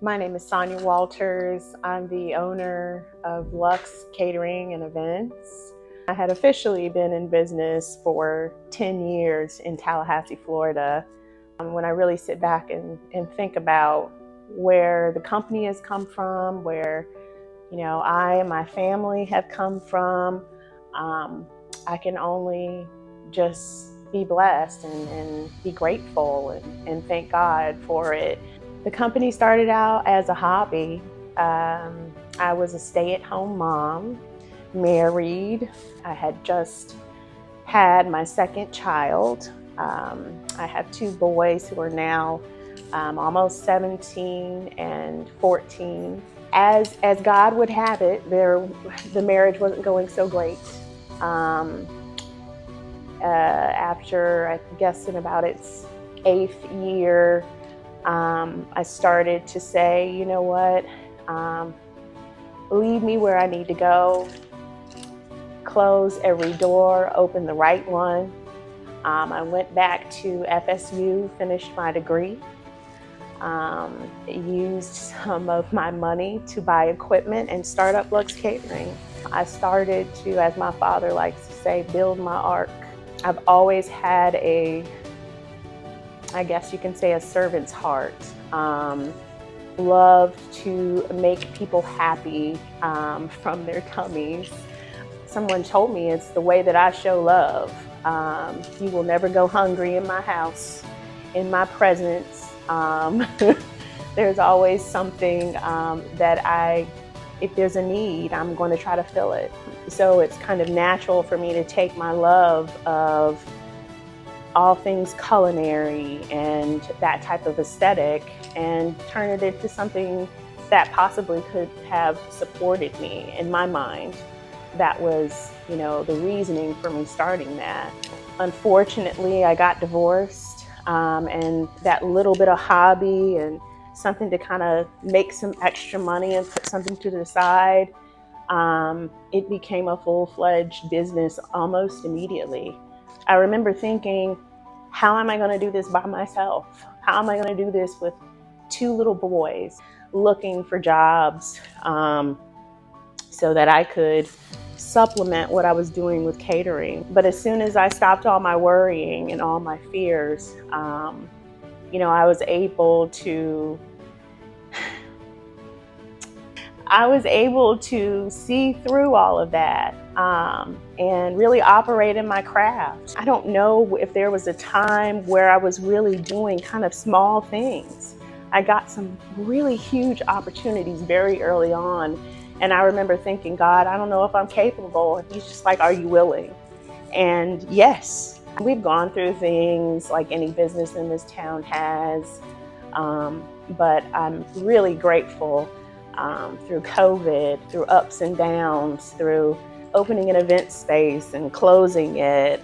My name is Sonya Walters. I'm the owner of Luxe Catering and Events. I had officially been in business for 10 years in Tallahassee, Florida. When I really sit back and think about where the company has come from, where I and my family have come from, I can only just be blessed and be grateful and thank God for it. The company started out as a hobby. I was a stay-at-home mom, married. I had just had my second child. I have two boys who are now almost 17 and 14. As God would have it, the marriage wasn't going so great. After, I guess, in about its 8th year, I started to say, you know what, lead me where I need to go, close every door, open the right one. I went back to FSU, finished my degree, used some of my money to buy equipment and start up Luxe Catering. I started to, as my father likes to say, build my ark. I've always had I guess you can say, a servant's heart. Love to make people happy from their tummies. Someone told me it's the way that I show love. You will never go hungry in my house, in my presence. There's always something if there's a need, I'm going to try to fill it. So it's kind of natural for me to take my love of all things culinary and that type of aesthetic and turn it into something that possibly could have supported me in my mind. That was, the reasoning for me starting that. Unfortunately, I got divorced, and that little bit of hobby and something to kind of make some extra money and put something to the side, it became a full-fledged business almost immediately. I remember thinking, how am I going to do this by myself? How am I going to do this with 2 little boys, looking for jobs so that I could supplement what I was doing with catering? But as soon as I stopped all my worrying and all my fears, I was able to see through all of that and really operate in my craft. I don't know if there was a time where I was really doing kind of small things. I got some really huge opportunities very early on, and I remember thinking, God, I don't know if I'm capable. And He's just like, are you willing? And yes, we've gone through things like any business in this town has, but I'm really grateful through COVID, through ups and downs, through opening an event space and closing it,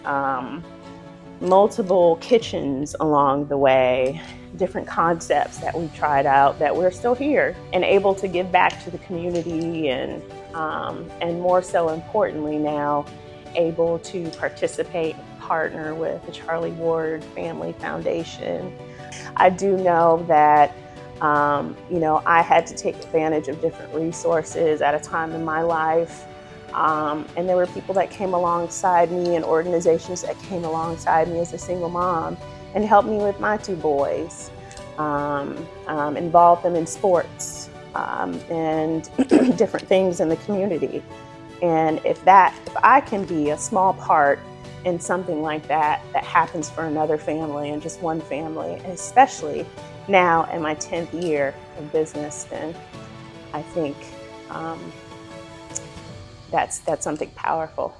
multiple kitchens along the way, different concepts that we tried out, that we're still here and able to give back to the community, and more so importantly now, able to participate and partner with the Charlie Ward Family Foundation. I do know that I had to take advantage of different resources at a time in my life. And there were people that came alongside me and organizations that came alongside me as a single mom and helped me with my 2 boys, involved them in sports and different things in the community. And if I can be a small part in something like that happens for another family and just one family, especially now in my 10th year of business, then I think that's something powerful.